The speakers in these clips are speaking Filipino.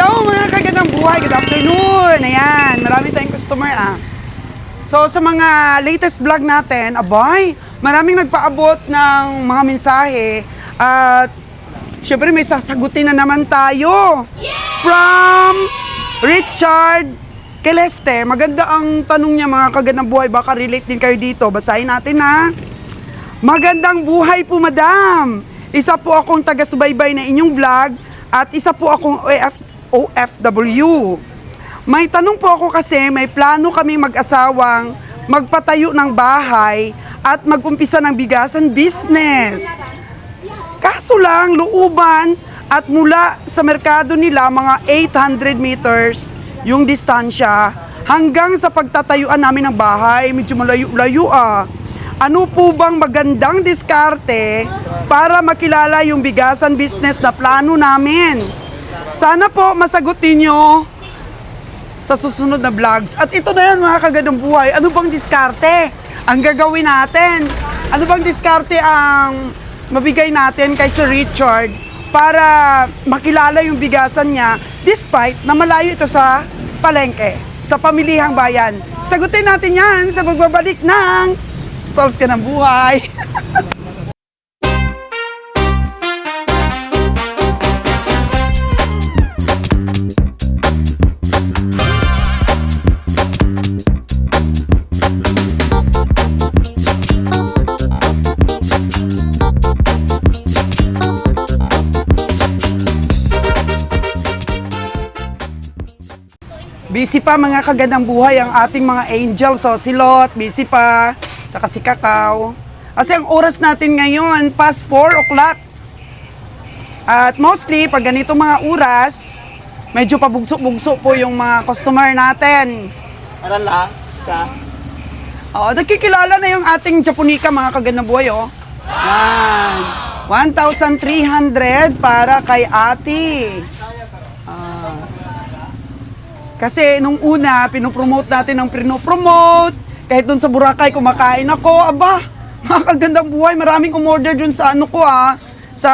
Hello mga kagandang buhay, good afternoon. Ayan, marami tayong customer So sa mga latest vlog natin, abay, maraming nagpaabot ng mga mensahe at syempre may sasagutin na naman tayo. From Richard Celeste. Maganda ang tanong niya mga kagandang buhay, baka relate din kayo dito. Basahin natin ha. Magandang buhay po madam. Isa po akong taga-subaybay na inyong vlog at isa po akong OFW. May tanong po ako kasi may plano kaming mag-asawang magpatayo ng bahay at mag-umpisa ng bigasan business. Kaso lang, looban at mula sa merkado nila mga 800 meters yung distansya hanggang sa pagtatayuan namin ng bahay. Medyo malayo-layo Ano po bang magandang diskarte para makilala yung bigasan business na plano namin? Sana po masagot niyo sa susunod na vlogs. At ito na yan mga kagandang buhay. Ano bang diskarte ang gagawin natin? Ano bang diskarte ang mabigay natin kay Sir Richard para makilala yung bigasan niya despite na malayo ito sa palengke, sa pamilihang bayan? Sagutin natin yan sa pagbabalik ng Solves Ka ng Buhay. Busy pa mga kagandang buhay ang ating mga angels. So si Lot, busy pa. Tsaka si Kakao. Kasi ang oras natin ngayon, past 4 o'clock. At mostly, pag ganito mga oras, medyo pabugso-bugso po yung mga customer natin. Para lang sa... Oo, nakikilala na yung ating Japonica mga kagandang buhay, Yan. 1,300 para kay ate. Kasi nung una, pinopromote natin ang pinopromote. Kahit dun sa Boracay, kumakain ako. Aba, mga kagandang buhay, maraming umorder dun sa ano ko sa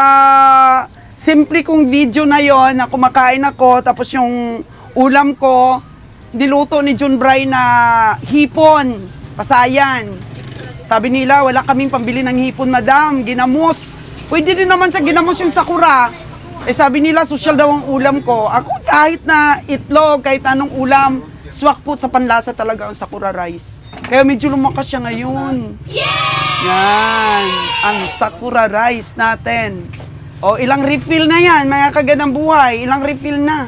simple kong video na yon na kumakain ako. Tapos yung ulam ko, niluto ni John Bray na hipon, pasayan. Sabi nila, wala kaming pambili ng hipon, madam, ginamos. Pwede din naman sa ginamos yung sakura. Sabi nila, social daw ang ulam ko. Ako kahit na itlog, kahit anong ulam, swak po sa panlasa talaga ang sakura rice. Kaya medyo lumakas siya ngayon. Yan, ang sakura rice natin. Ilang refill na yan, mga kagandang buhay. Ilang refill na.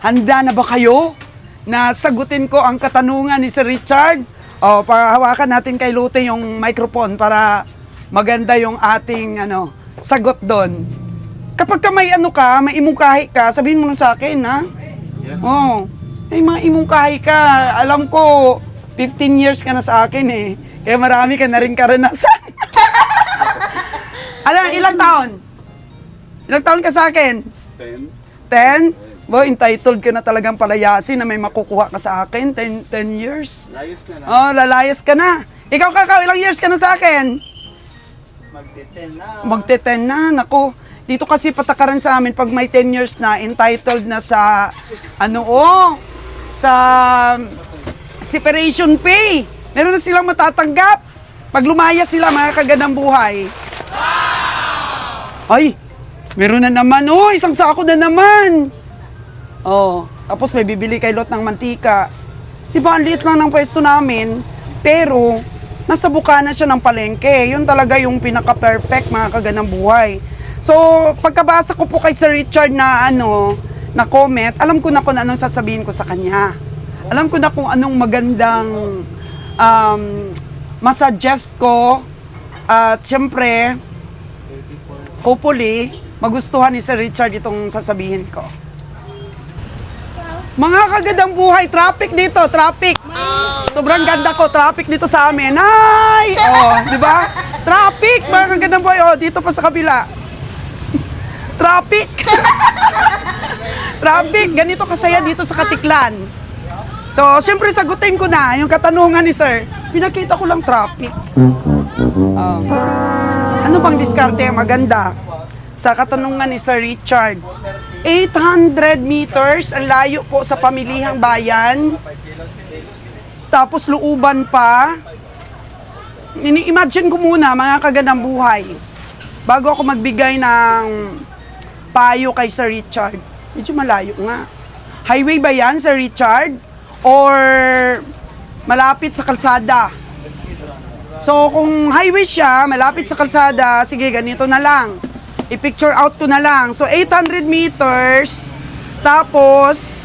Handa na ba kayo na sagutin ko ang katanungan ni Sir Richard? Pahawakan natin kay Lute yung microphone para maganda yung ating sagot doon. Kapag ka may may imungkahi ka, sabihin mo lang sa akin, ha? Yes. May mga imungkahi ka. Alam ko, 15 years ka na sa akin Kaya marami ka na rin karanasan. Ilang taon? Ilang taon ka sa akin? 10. 10? Entitled ka na talagang palayasin na may makukuha ka sa akin. 10 years. Layas na lang. Lalayas ka na. Ikaw, Kakao, ilang years ka na sa akin? Magte-10 na. Magte-10 na, naku. Dito kasi patakaran sa amin, pag may 10 years na, entitled na sa, sa separation pay. Meron na silang matatanggap. Pag lumaya sila, mga kagandang buhay. Ay, meron na naman. Isang sako na naman. Tapos may bibili kay Lot ng mantika. Diba, ang liit lang ng pwesto namin, pero nasa bukana siya ng palengke. Yun talaga yung pinaka-perfect, mga kagandang buhay. So, pagkabasa ko po kay Sir Richard na na comment, alam ko na kung anong sasabihin ko sa kanya. Alam ko na kung anong magandang masuggest ko. At syempre, hopefully, magustuhan ni Sir Richard itong sasabihin ko. Mga kagandang buhay, traffic dito, traffic. Sobrang ganda ko, traffic dito sa amin. Ay! Di ba? Traffic, mga kagandang buhay. Dito pa sa kabila. Traffic! Traffic! Ganito kasaya dito sa Katiklan. So, siyempre sagutin ko na yung katanungan ni Sir. Pinakita ko lang traffic. Ano bang diskarte ang maganda sa katanungan ni Sir Richard? 800 meters, ang layo po sa pamilihang bayan. Tapos looban pa. Imagine ko muna, mga kagandang buhay, bago ako magbigay ng payo kay Sir Richard. Medyo malayo nga. Highway ba yan, Sir Richard? Or malapit sa kalsada? So, kung highway siya, malapit sa kalsada, sige, ganito na lang. I-picture out ko na lang. So, 800 meters, tapos,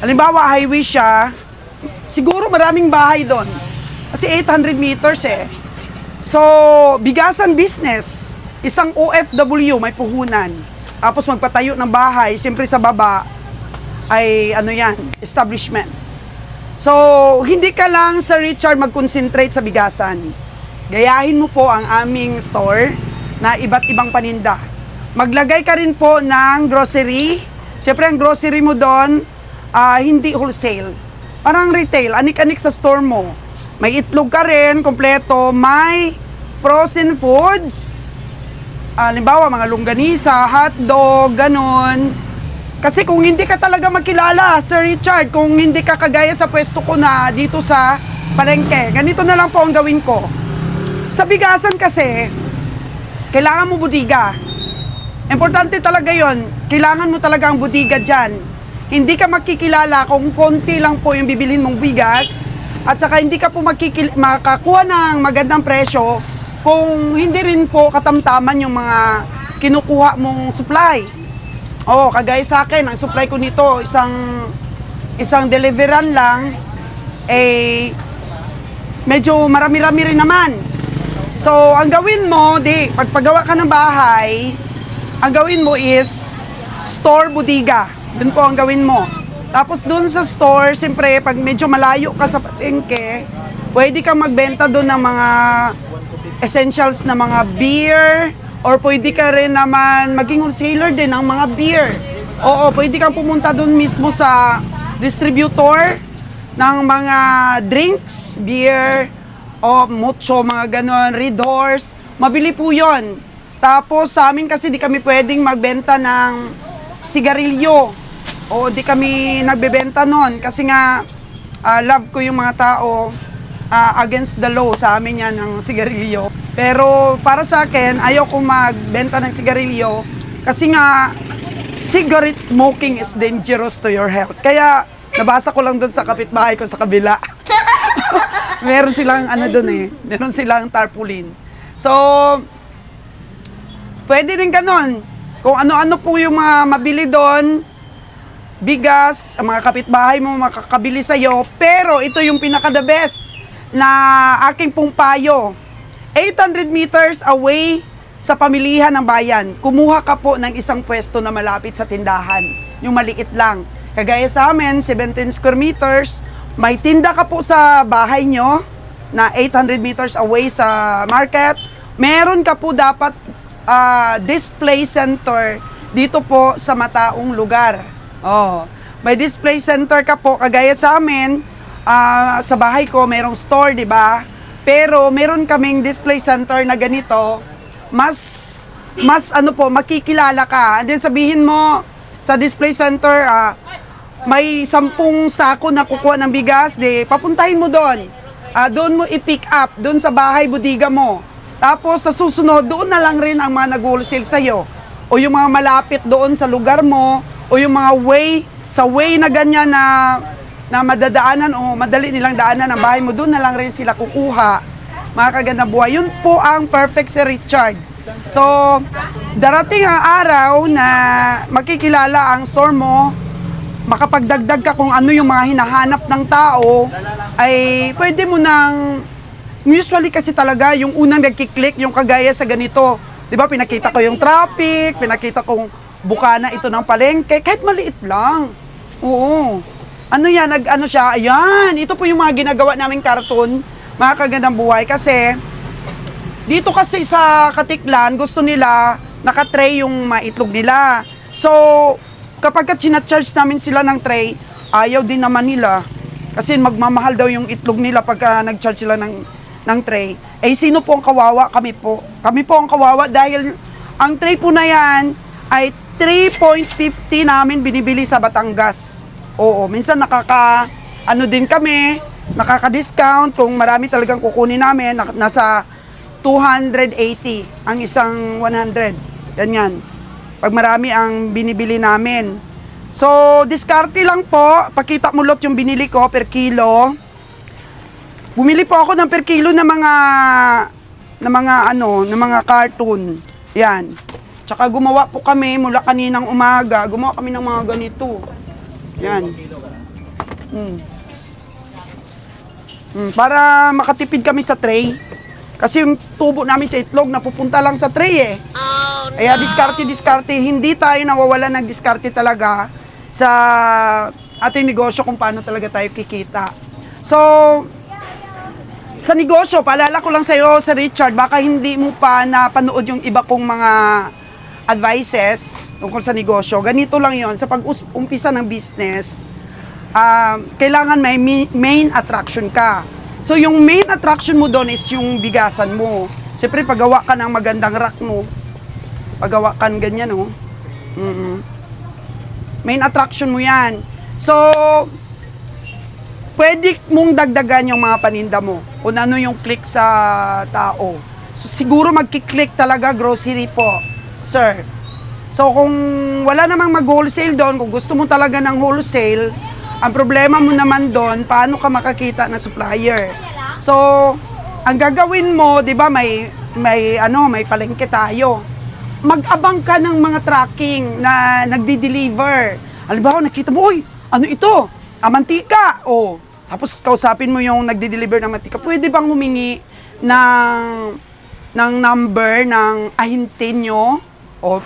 halimbawa, highway siya, siguro maraming bahay doon. Kasi 800 meters eh. So, bigasan business. Isang OFW, may puhunan. Tapos magpatayo ng bahay, siyempre sa baba, ay ano yan, establishment. So, hindi ka lang, Sir Richard, mag-concentrate sa bigasan. Gayahin mo po ang aming store na iba't ibang paninda. Maglagay ka rin po ng grocery. Siyempre, ang grocery mo doon, hindi wholesale. Parang retail, anik-anik sa store mo. May itlog ka rin, kompleto. May frozen foods. Halimbawa, mga longganisa, hotdog, ganun. Kasi kung hindi ka talaga makilala, Sir Richard, kung hindi ka kagaya sa pwesto ko na dito sa palengke, ganito na lang po ang gawin ko. Sa bigasan kasi, kailangan mo budiga. Importante talaga yon. Kailangan mo talaga ang budiga dyan. Hindi ka makikilala kung konti lang po yung bibilhin mong bigas, at saka hindi ka po makakuha ng magandang presyo kung hindi rin po katamtaman yung mga kinukuha mong supply. Kagaya sa akin, ang supply ko nito, isang deliveran lang, medyo marami-rami rin naman. So, ang gawin mo, pagpagawa ka ng bahay, ang gawin mo is store bodega. Doon po ang gawin mo. Tapos doon sa store, siyempre, pag medyo malayo ka sa palengke, pwede kang magbenta doon ng mga essentials na mga beer, or pwede ka rin naman maging wholesaler din ng mga beer. Oo, pwede kang pumunta doon mismo sa distributor ng mga drinks, beer, o mucho, mga ganon, Red Horse. Mabili po yon. Tapos sa amin kasi di kami pwedeng magbenta ng sigarilyo. O di kami nagbebenta nun kasi nga love ko yung mga tao, against the law sa amin yan ng sigarilyo. Pero para sa akin, ayoko magbenta ng sigarilyo kasi nga cigarette smoking is dangerous to your health. Kaya nabasa ko lang doon sa kapitbahay ko sa kabila. Meron silang meron silang tarpaulin. So, pwede din ganon. Kung ano-ano po yung mga mabili doon, bigas, ang mga kapitbahay mo makakabili sa'yo, pero ito yung pinaka-the best na aking pong payo. 800 meters away sa pamilihan ng bayan, kumuha ka po ng isang pwesto na malapit sa tindahan, yung maliit lang. Kagaya sa amin, 17 square meters, may tinda ka po sa bahay nyo na 800 meters away sa market. Meron ka po dapat display center dito po sa mataong lugar. May display center ka po, kagaya sa amin, sa bahay ko, merong store, di ba? Pero meron kaming display center na ganito, mas makikilala ka. And then sabihin mo, sa display center, may 10 sako na kukuha ng bigas, papuntahin mo doon. Doon mo i-pick up, doon sa bahay, bodega mo. Tapos sa susunod, doon na lang rin ang mga nag-wholesale sa'yo. O yung mga malapit doon sa lugar mo, o yung mga way na ganyan na madadaanan o madali nilang daanan ang bahay mo, doon na lang rin sila kukuha. Mga kagandang buhay. Yun po ang perfect Sir Richard. So, darating ang araw na makikilala ang store mo, makapagdagdag ka kung ano yung mga hinahanap ng tao, ay pwede mo nang, usually kasi talaga, yung unang nagkiklik, yung kagaya sa ganito. Diba, pinakita ko yung traffic, pinakita kong bukana ito ng palengke, kahit maliit lang. Oo. Ano yan, siya, ayan, ito po yung mga ginagawa naming karton, mga kagandang buhay, kasi dito kasi sa Katiklan, gusto nila nakatray yung maitlog nila. So, kapag sinacharge namin sila ng tray, ayaw din naman nila. Kasi magmamahal daw yung itlog nila pagka nag-charge sila ng tray. Sino po ang kawawa? Kami po. Kami po ang kawawa dahil ang tray po na yan ay 3.50 namin binibili sa Batangas. Oo, minsan ano din kami, nakaka-discount kung marami talagang kukunin namin, nasa 280 ang isang 100. Ganyan. Pag marami ang binibili namin. So, diskarte lang po. Pakita mo lot yung binili ko per kilo. Bumili po ako ng per kilo ng mga carton. Yan. Tsaka gumawa po kami mula kaninang umaga. Gumawa kami ng mga ganito. Yan. Para makatipid kami sa tray. Kasi yung tubo namin sa itlog napupunta lang sa tray eh. Oh, no. Kaya diskarte. Hindi tayo nawawala ng diskarte talaga sa ating negosyo kung paano talaga tayo kikita. So, sa negosyo, paalala ko lang sa'yo, sa Richard, baka hindi mo pa napanood yung iba kong mga advices tungkol sa negosyo. Ganito lang yon sa pag-umpisa ng business, kailangan may main attraction ka. So, yung main attraction mo doon is yung bigasan mo. Siyempre, paggawa ka ng magandang rack mo, paggawa ka ng ganyan, no? Main attraction mo yan. So, pwede mong dagdagan yung mga paninda mo kung ano yung click sa tao. So, siguro magkiklik talaga grocery po, sir. So, kung wala namang mag-wholesale doon, kung gusto mo talaga ng wholesale, ang problema mo naman doon, paano ka makakita ng supplier? So, ang gagawin mo, 'di ba, may palengke tayo. Mag-abang ka ng mga tracking na nagdi-deliver. Halimbawa, nakita mo, "Uy, ano ito? Mantika." Oh, tapos kausapin mo yung nagdi-deliver ng mantika. Pwede bang humingi ng number ng ahente nyo? Oh,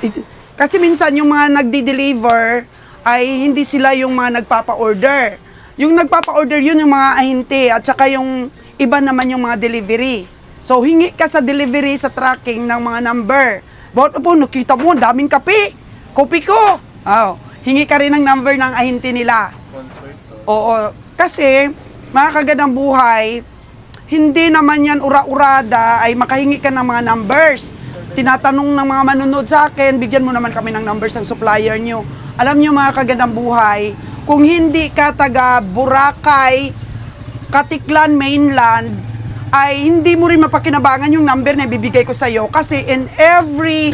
kasi minsan yung mga nagdi-deliver ay hindi sila yung mga nagpapa-order. Yung nagpapa-order yun yung mga ahente at saka yung iba naman yung mga delivery. So, hingi ka sa delivery sa tracking ng mga number. Bakit po, nakita mo, daming kape. Kopi ko. Oh, hingi ka rin ng number ng ahente nila. Oo. Kasi, mga kagandang buhay, hindi naman yan ura-urada ay makahingi ka ng mga numbers. Tinatanong ng mga manunod sa akin, bigyan mo naman kami ng numbers ng supplier nyo. Alam nyo mga kagandang buhay, kung hindi ka taga Boracay, Katiklan, Mainland, ay hindi mo rin mapakinabangan yung number na ibibigay ko sa iyo kasi in every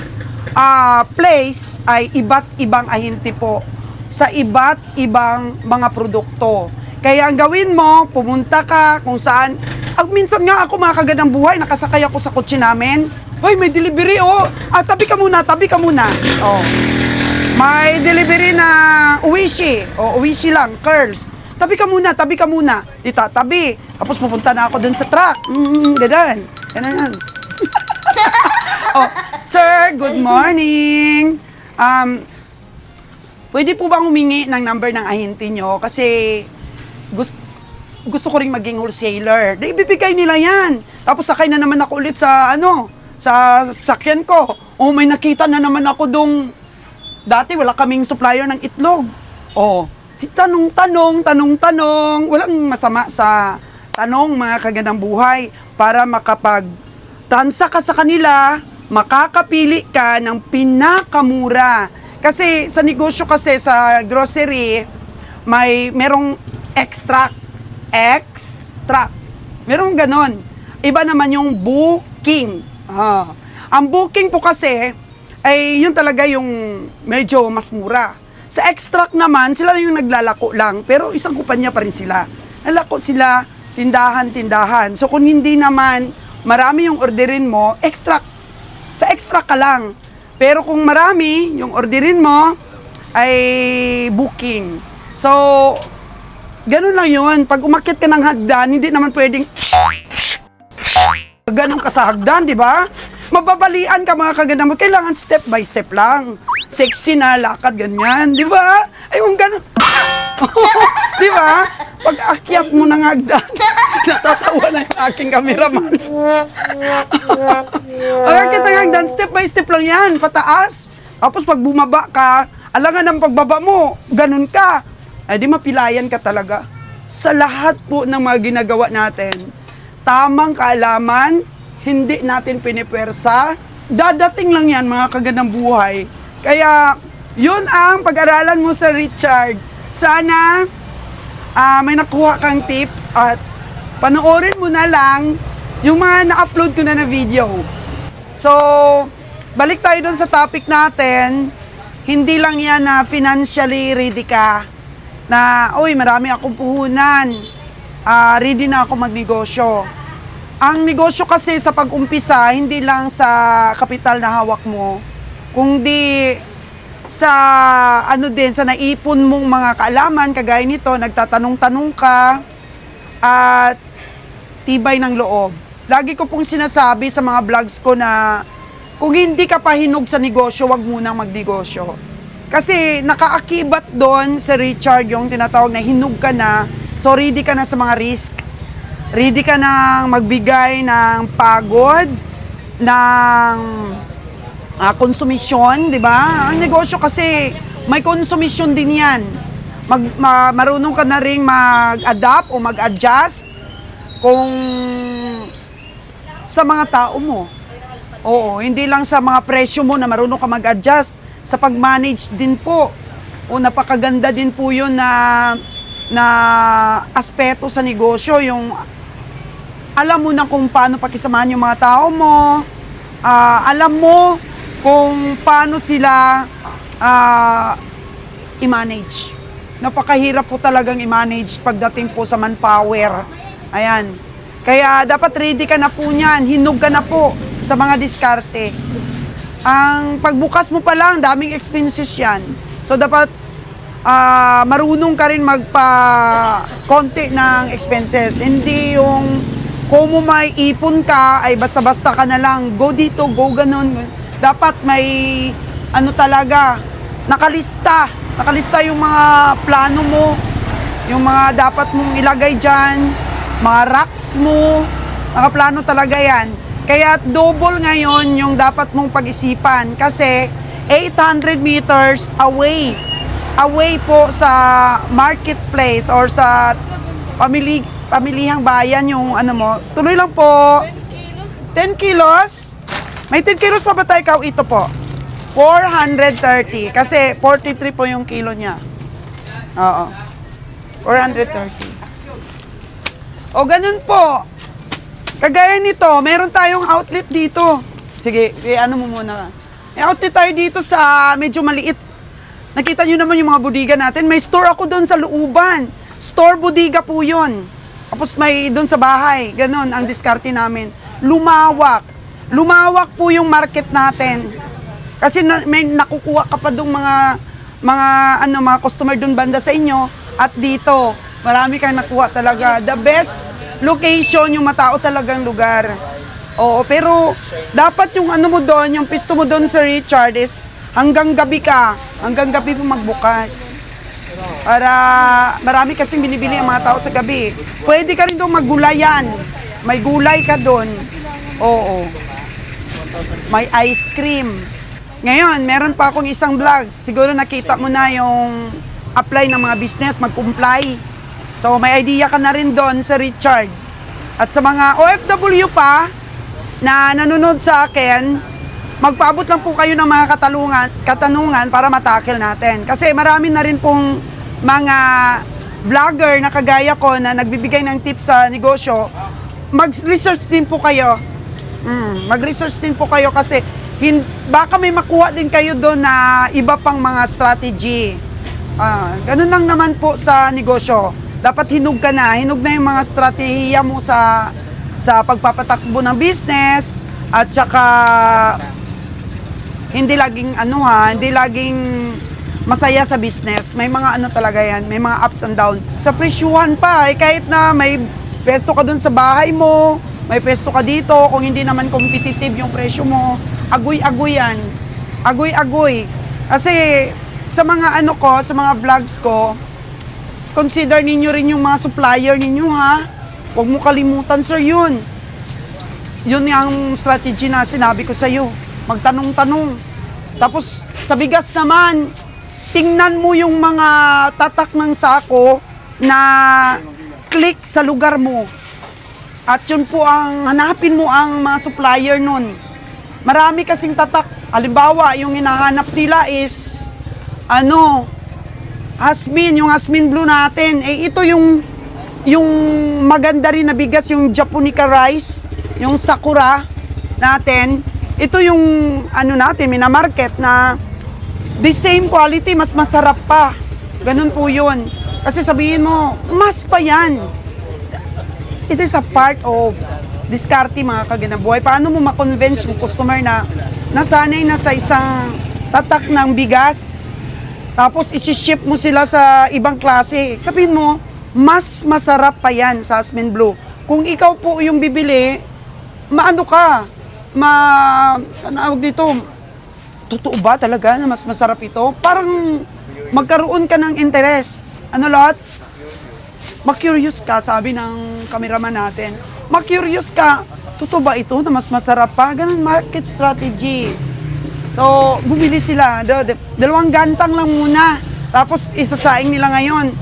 place ay iba't ibang ahente po sa iba't ibang mga produkto. Kaya ang gawin mo, pumunta ka kung saan. Minsan nga ako mga kagandang buhay, nakasakay ako sa kotse namin. Hoy, may delivery oh. Tabi ka muna. Oh. May delivery na Uwishi. O, Uwishi lang, curls. Tabi ka muna. Tabi. Tapos pupunta na ako dun sa truck. Ganun. Yan. Oh, sir, good morning. Pwede po bang humingi ng number ng ahente nyo? Kasi gusto ko ring maging wholesaler. Ibibigay nila yan. Tapos sakay na naman ako ulit sa sa sakyan ko. Oh, may nakita na naman ako dong. Dati wala kaming supplier ng itlog. Oh, tanong. Walang masama sa tanong mga kagandang buhay para makapag-tansa ka sa kanila, makakapili ka ng pinakamura. Kasi sa negosyo kasi sa grocery, merong extract. Merong ganon. Iba naman yung booking. Ang booking po kasi ay yun talaga yung medyo mas mura. Sa extract naman, sila yung naglalako lang, pero isang kumpanya pa rin sila. Nalako sila, tindahan. So kung hindi naman marami yung orderin mo, extract. Sa extract ka lang. Pero kung marami yung orderin mo, ay booking. So, ganun lang yun. Pag umakyat ka ng hagdan, hindi naman pwedeng ganun ka sa hagdan, di ba? Mababalian ka mga kaganda mo. Kailangan step by step lang. Sexy na lakad, ganyan. Di ba? Ay, kung ganun. Di ba? Pag akyat mo ng hagdan, natatawa na yung aking cameraman. Pag akyat ng hagdan, step by step lang yan. Pataas. Tapos pag bumaba ka, alangan ng pagbaba mo, ganun ka. Ay, di mapilayan ka talaga. Sa lahat po ng mga ginagawa natin, tamang kaalaman, hindi natin pinipwersa. Dadating lang yan, mga kagandang buhay. Kaya, Yun ang pag-aralan mo sa Richard. Sana may nakuha kang tips at panoorin mo na lang yung mga na-upload ko na video. So, balik tayo dun sa topic natin. Hindi lang yan na financially ready ka. Na, uy, marami akong puhunan. Ready na ako magnegosyo. Ang negosyo kasi sa pag-umpisa, hindi lang sa kapital na hawak mo, kundi sa din sa naipon mong mga kaalaman kagaya nito, nagtatanong-tanong ka at tibay ng loob. Lagi ko pong sinasabi sa mga vlogs ko na kung hindi ka pa hinog sa negosyo, wag munang magnegosyo. Kasi nakaakibat doon sa Richard yung tinatawag na hinog ka na, so ready ka na sa mga risk. Ready ka nang magbigay ng pagod, ng konsumisyon, di ba? Ang negosyo kasi may konsumisyon din yan. Marunong ka na rin mag-adapt o mag-adjust kung sa mga tao mo. Oo, hindi lang sa mga presyo mo na marunong ka mag-adjust, sa pag-manage din po. O napakaganda din po yun na aspeto sa negosyo, yung alam mo na kung paano pakisamahan yung mga tao mo, alam mo kung paano sila i-manage. Napakahirap po talagang i-manage pagdating po sa manpower. Ayan. Kaya dapat ready ka na po niyan, hinog ka na po sa mga diskarte. Ang pagbukas mo pa lang, daming expenses yan. So dapat marunong ka rin magpa-konti ng expenses. Hindi yung kung mo may ipon ka, ay basta-basta ka na lang, go dito, go ganun. Dapat may, talaga, nakalista yung mga plano mo, yung mga dapat mong ilagay dyan, mga racks mo, nakaplano talaga yan. Kaya double ngayon yung dapat mong pag-isipan kasi 800 meters away po sa marketplace or sa pamilihang bayan yung mo. Tuloy lang po. 10 kilos? May 10 kilos pa ba tayo? Ito po. 430. Kasi 43 po yung kilo niya. Oo. 430. O ganun po. Kagaya nito, meron tayong outlet dito. Sige, ano mo muna. May outlet tayo dito sa medyo maliit. Nakita nyo naman yung mga bodega natin. May store ako doon sa looban. Store bodega po yun. Tapos may doon sa bahay. Ganon ang diskarte namin. Lumawak. Lumawak po yung market natin. Kasi may nakukuha ka pa doon mga customer doon banda sa inyo. At dito, marami kang nakuha talaga. The best location, yung matao talagang lugar. Oo, pero dapat yung mo doon, yung pisto mo doon sa Richard is hanggang gabi ka. Hanggang gabi mo magbukas. Para marami kasing binibili ang mga tao sa gabi. Pwede ka rin doon maggulayan. May gulay ka doon. Oo. May ice cream. Ngayon, meron pa akong isang vlog. Siguro nakita mo na yung apply ng mga business, mag-comply. So, may idea ka na rin doon sa Richard. At sa mga OFW pa na nanonood sa akin, magpaabot lang po kayo ng mga katanungan para matakil natin. Kasi marami na rin pong mga vlogger na kagaya ko na nagbibigay ng tips sa negosyo. Mag-research din po kayo. Mag-research din po kayo kasi baka may makuha din kayo doon na iba pang mga strategy. Ganun lang naman po sa negosyo. Dapat hinog ka na. Hinog na yung mga strategiya mo sa pagpapatakbo ng business at saka hindi laging hindi laging masaya sa business. May mga talaga yan, may mga ups and down. Sa presyuhan pa, kahit na may pesto ka dun sa bahay mo, may pesto ka dito, kung hindi naman competitive yung presyo mo, agoy-agoy yan. Agoy-agoy. Kasi sa mga sa mga vlogs ko, consider ninyo rin yung mga supplier ninyo, ha? Huwag mo kalimutan, sir, yun. Yun yung strategy na sinabi ko sa'yo. Magtanong-tanong. Tapos, sa bigas naman, tingnan mo yung mga tatak ng sako na click sa lugar mo. At yun po hanapin mo ang mga supplier nun. Marami kasing tatak. Halimbawa, yung hinahanap nila is Hasmin, yung Hasmin Blue natin. Ito yung maganda rin na bigas, yung Japonica rice, yung Sakura natin. Ito yung natin, minamarket na the same quality, mas masarap pa. Ganun po yun. Kasi sabihin mo, mas pa yan. It is a part of diskarte mga kaganabuhay. Paano mo ma-convince yung customer na nasanay na sa isang tatak ng bigas, tapos isi-ship mo sila sa ibang klase. Sabihin mo, mas masarap pa yan sa Jasmine Blue. Kung ikaw po yung bibili, maano ka, anawag dito, totoo ba talaga na mas masarap ito? Parang magkaroon ka ng interest. Ano lot? Ma-curious ka, sabi ng cameraman natin. Ma-curious ka, totoo ba ito na mas masarap pa? Ganun market strategy. So, bumili sila. Dalawang gantang lang muna. Tapos, isasaing nila ngayon.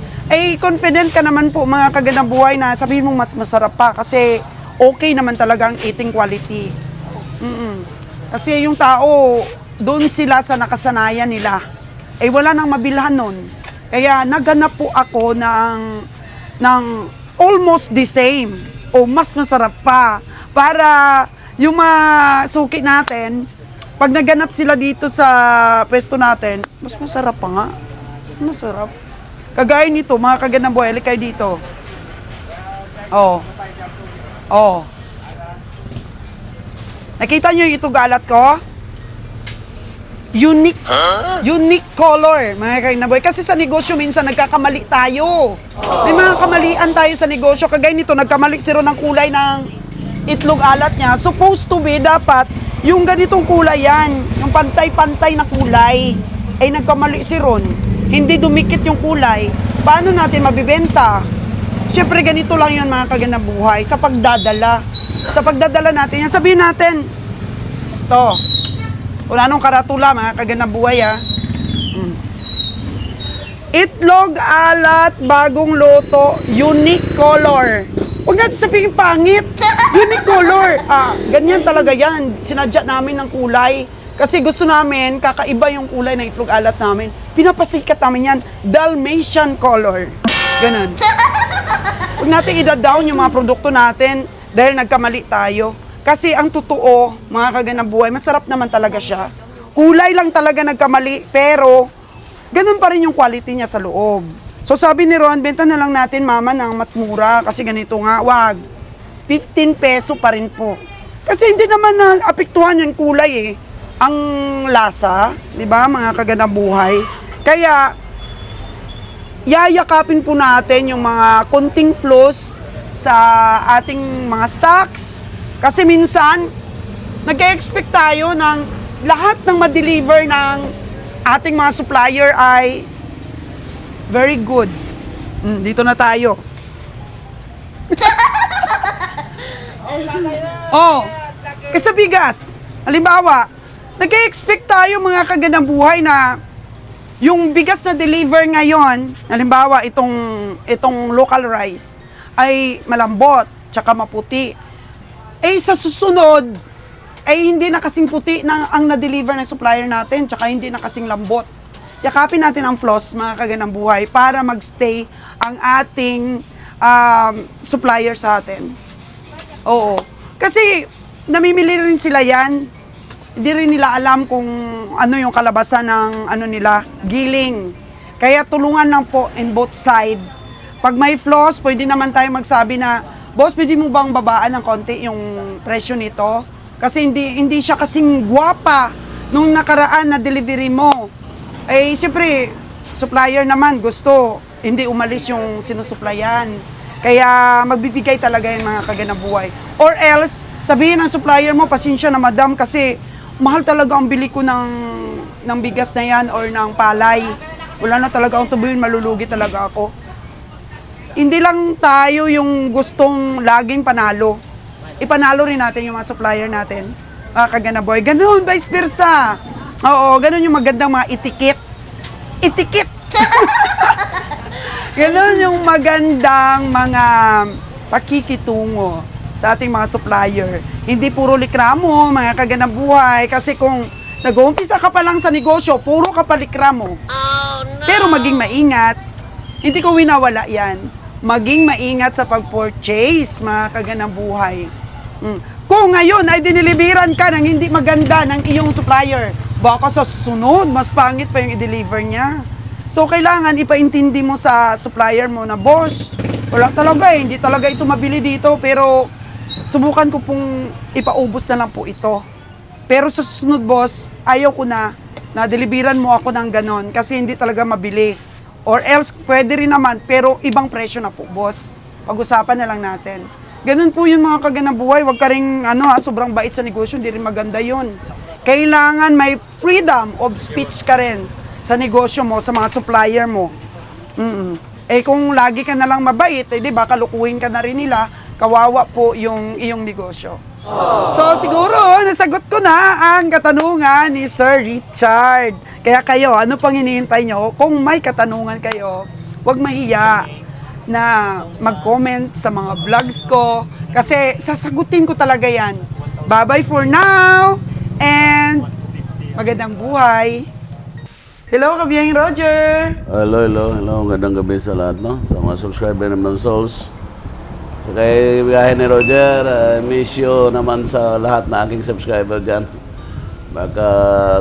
Confident ka naman po mga kaganabuhay na sabihin mo mas masarap pa kasi okay naman talaga ang eating quality. Kasi yung tao, doon sila sa nakasanayan nila. Wala nang mabilhan nun. Kaya naghanap po ako ng almost the same o mas masarap pa para yung mga suki natin, pag naganap sila dito sa pwesto natin, mas masarap pa nga. Masarap. Kagaya nito, mga kaganabuhay, kayo dito. Oh. Nakita nyo yung ito galat ko? Unique color, mga kaganabuhay. Kasi sa negosyo minsan nagkakamali tayo. May mga kamalian tayo sa negosyo. Kagaya nito, nagkamali si Ron ng kulay ng itlog alat niya. Supposed to be, dapat, yung ganitong kulay yan, yung pantay-pantay na kulay, nagkamali si Ron. Hindi dumikit yung kulay. Paano natin mabibenta? Siyempre, ganito lang yun mga kaganabuhay. Sa pagdadala. Sa pagdadala natin yan, sabihin natin, wala nung karatula, mga kaganabuhay Itlog, alat, bagong luto, unique color. Huwag natin sabihin pangit. Unique color. Ganyan talaga yan. Sinadya namin ng kulay. Kasi gusto namin, kakaiba yung kulay ng itlog alat namin. Pinapasikat namin yan, Dalmatian color. Ganun. Huwag natin i-down yung mga produkto natin dahil nagkamali tayo. Kasi ang totoo, mga kaganabuhay, masarap naman talaga siya. Kulay lang talaga nagkamali, pero ganun pa rin yung quality niya sa loob. So sabi ni Ron, benta na lang natin mama ng mas mura kasi ganito nga, wag. 15 peso pa rin po. Kasi hindi naman na-apektuhan yung kulay ang lasa, di ba mga kaganabuhay? Kaya, yayakapin po natin yung mga konting flows sa ating mga stocks. Kasi minsan, nag-expect tayo ng lahat ng ma-deliver ng ating mga supplier ay very good. Dito na tayo. Kasi bigas, halimbawa, nag-expect tayo mga kaganabuhay na yung bigas na deliver ngayon, halimbawa itong local rice, ay malambot, tsaka maputi. Sa susunod, hindi na kasing puti ang na-deliver ng supplier natin, tsaka hindi na kasing lambot. Yakapin natin ang floss, mga kaganabuhay, para magstay ang ating supplier sa atin. Oo. Kasi, namimili rin sila yan. Hindi rin nila alam kung ano yung kalabasan ng giling. Kaya tulungan lang po in both side. Pag may flaws, pwede naman tayo magsabi na, boss, pwede mo bang babaan ng konti yung presyo nito? Kasi hindi siya kasing gwapa nung nakaraan na delivery mo. Siyempre, supplier naman gusto, hindi umalis yung sinusuplayan. Kaya magbibigay talaga yung mga kaganabuhay. Or else, sabihin ng supplier mo, pasensya na madam, kasi mahal talaga ang bili ko ng bigas na yan or ng palay. Wala na talaga akong tubuin, malulugi talaga ako. Hindi lang tayo yung gustong laging panalo. Ipanalo rin natin yung mga supplier natin. Mga kaganaboy. Ganun, vice versa. Oo, ganun yung magandang mga itikit. Itikit! Ganun yung magandang mga pakikitungo sa ating mga supplier. Hindi puro likramo, mga kaganabuhay. Kasi kung nag-uumpisa ka pa lang sa negosyo, puro ka pa likramo. Pero maging maingat. Hindi ko winawala yan. Maging maingat sa pag-purchase, mga kaganang buhay. Kung ngayon ay diniliberan ka ng hindi maganda ng iyong supplier, baka sa susunod, mas pangit pa yung i-deliver niya. So, kailangan ipaintindi mo sa supplier mo na, boss, wala talaga hindi talaga ito mabili dito, pero subukan ko pong ipaubos na lang po ito. Pero sa susunod, boss, ayaw ko na deliveran mo ako ng ganon kasi hindi talaga mabili. Or else, pwede rin naman, pero ibang presyo na po, boss. Pag-usapan na lang natin. Ganun po yun mga kaganang buhay. Huwag ka rin, sobrang bait sa negosyo, hindi rin maganda yun. Kailangan may freedom of speech ka rin sa negosyo mo, sa mga supplier mo. Eh kung lagi ka na lang mabait, di ba, kalukuhin ka na rin nila, kawawa po yung iyong negosyo. So siguro, nasagot ko na ang katanungan ni Sir Richard. Kaya kayo, ano pang hinihintay nyo? Kung may katanungan kayo, huwag mahiya na mag-comment sa mga vlogs ko kasi sasagutin ko talaga yan. Bye-bye for now and magandang buhay. Hello, Kabiyang Roger! Hello. Magandang gabi sa lahat, no? Sa mga subscriber naman ng Souls. So, kay biyahe ni Roger, miss you naman sa lahat na aking subscriber dyan. Baka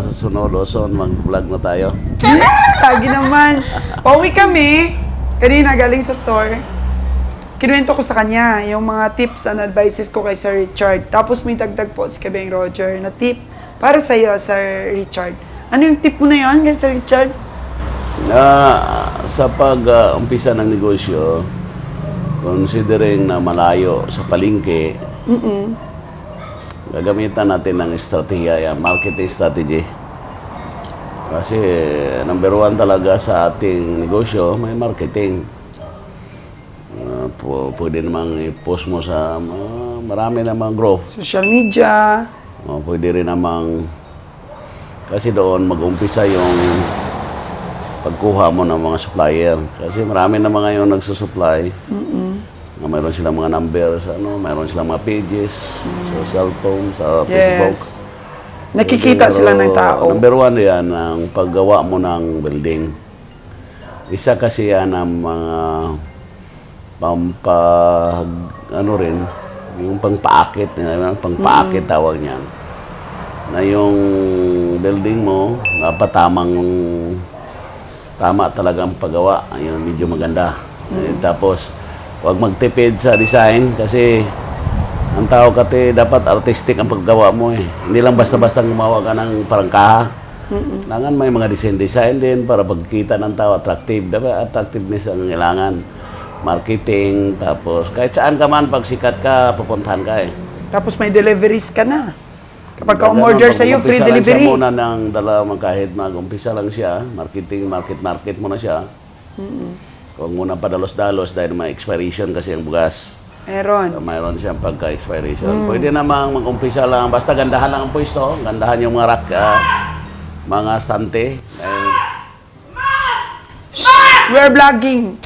sa sunod o son, mag-vlog na tayo. Lagi naman. Pauwi kami. Kanina galing sa store. Kinuwento ko sa kanya yung mga tips and advices ko kay Sir Richard. Tapos may dagdag po si Kabeng Roger na tip para sa iyo, Sir Richard. Ano yung tip mo na yun kay Sir Richard? Sa pag-umpisa ng negosyo, considering na malayo sa palengke, gagamitan natin ng estratehiya, marketing strategy. Kasi number one talaga sa ating negosyo, may marketing. Pwede namang i-post mo sa marami namang growth. Social media. Pwede rin namang, kasi doon mag-umpisa yung pagkuha mo ng mga supplier. Kasi marami naman ngayon nagsusupply. Mayroon silang mga numbers, mayroon silang mga pages sa cellphone, sa Facebook. Yes. Nakikita sila ng tao. Number one yan, ang paggawa mo ng building. Isa kasi yan ang mga yung pangpaakit, tawag niyan. Na yung building mo, dapat tama talaga ang paggawa. Yung medyo maganda. Tapos, huwag magtipid sa design kasi ang tao kasi dapat artistic ang paggawa mo eh. Hindi lang basta-basta gumawa ka ng parangkaha. Kailangan may mga design din para pagkita ng tao attractive. Dapat attractiveness ang kailangan. Marketing, tapos kahit saan ka man, pag sikat ka, pupuntahan ka eh. Tapos may deliveries ka na. Kapag ka-order sa'yo, free Pag-umpisa lang delivery. siya muna ng dalawang kahit mag-umpisa lang siya, market mo na siya. Huwag muna padalos-dalos dahil may expiration kasi ang bugas. Mayroon siyang pagka-expiration. Pwede namang mag-umpisa lang, basta gandahan lang ang pwesto, gandahan yung mga rack, mga stante. We are vlogging.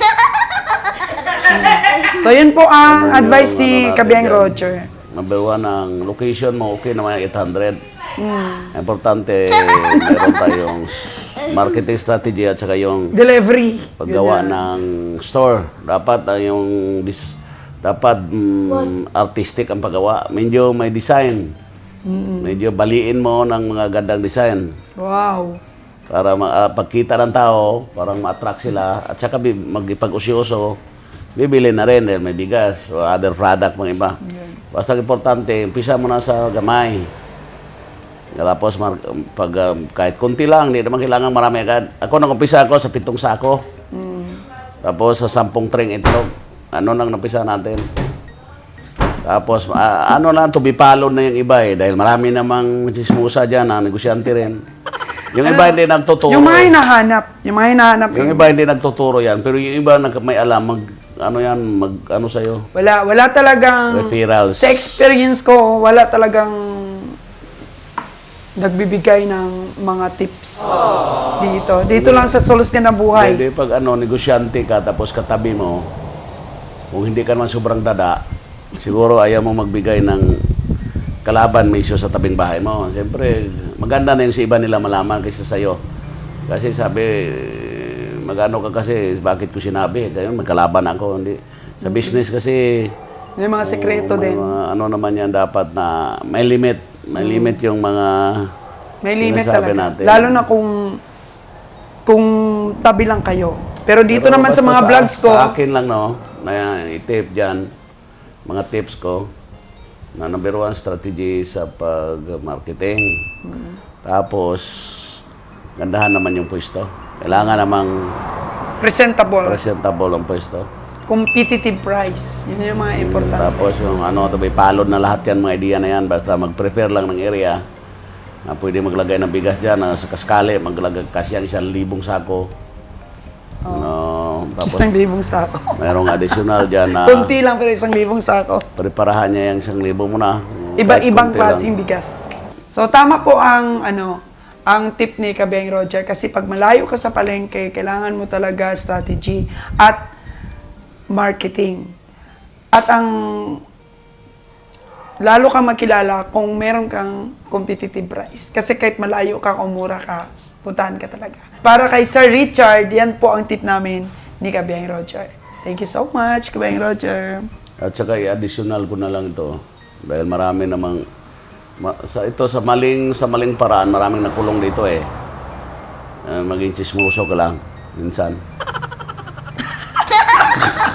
So, yun po ang advice ni Kabiyang Roger. Number one, ang location mo, okay naman yung 800. Importante, meron tayong marketing strategy at saka yung Delivery. paggawa ng store. Dapat artistic ang paggawa. Medyo may design. Medyo baliin mo ng mga gandang design. Wow. Para pagkita ng tao, parang ma-attract sila. At saka magipag-usyoso, bibili na rin dahil may bigas o other product mga iba. Basta importante, umpisa mo na sa gamay. Tapos kahit kunti lang, hindi naman kailangan marami agad. Ako nag-umpisa ako sa 7 sako. Tapos sa 10 tring itlog. Ano nang napisa natin? Tapos, tubipalon na yung iba eh. Dahil marami namang chismosa dyan, negosyante rin. Yung iba hindi nagtuturo. Yung mga hinahanap. Yung iba hindi nagtuturo yan. Pero yung iba may alam, sa'yo. Wala talagang... Referrals. Sa experience ko, wala talagang nagbibigay ng mga tips dito. Dito lang sa Solos na buhay. Hindi, pag negosyante ka, tapos katabi mo, kung hindi ka naman sobrang dada, siguro ayaw mo magbigay ng kalaban mismo sa tabing bahay mo. Siyempre, maganda na yung sa iba nila malaman kaysa sa'yo. Kasi sabi, Magano ka kasi, bakit ko sinabi? Kaya magkalaban ako. Hindi. Sa business kasi, May mga sekreto din. ano naman yan dapat na may limit. May limit yung mga May limit sinasabi talaga. natin. Lalo na kung tabi lang kayo. Pero dito Pero naman sa basta mga vlogs ko, Sa akin lang, no, na i-tip dyan, mga tips ko, na number 1 strategy sa pag-marketing. Tapos, gandahan naman yung pwesto. Kailangan namang presentable, presentable ang pwesto. competitive price. Yun yung mga importante. Tapos yung ano, tabi palod na lahat yan, mga idea na yan. Basta mag-prepare lang ng area. Na pwede maglagay ng bigas dyan. Na sa kaskali, maglagay kasi ang 1,000 sako. Tapos 1,000 sako. mayroong additional dyan na Kunti lang pero 1,000 sako. preparahan niya yung 1,000 mo na. Iba-ibang Kahit konti klaseng bigas. So tama po ang tip ni Kabeng Roger kasi pag malayo ka sa palengke, kailangan mo talaga strategy at marketing. At ang lalo kang makilala kung meron kang competitive price. Kasi kahit malayo ka, kung mura ka, puntahan ka talaga. Para kay Sir Richard, yan po ang tip namin ni Kabeng Roger. Thank you so much, Kabeng Roger. At saka i-additional ko na lang ito. Dahil marami namang sa maling paraan, maraming nakulong dito eh. Maging chismoso ka lang minsan.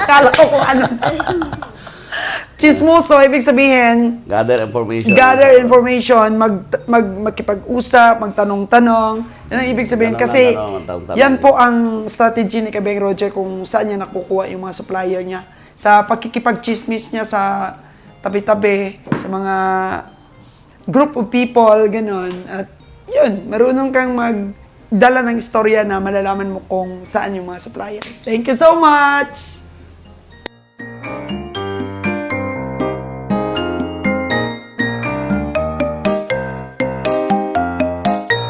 Kala ko kung ano. Chismoso, ibig sabihin, Gather information. gather information, magkipag-usap, magtanong-tanong. Yan ang ibig sabihin. Kasi Tanong-tanong. yan po ang strategy ni Kabeng Roger kung saan niya nakukuha yung mga supplier niya. Sa pakikipag-chismis niya sa tabi-tabi, sa mga group of people, gano'n. At yun, marunong kang magdala ng istorya na malalaman mo kung saan yung mga supplier. Thank you so much!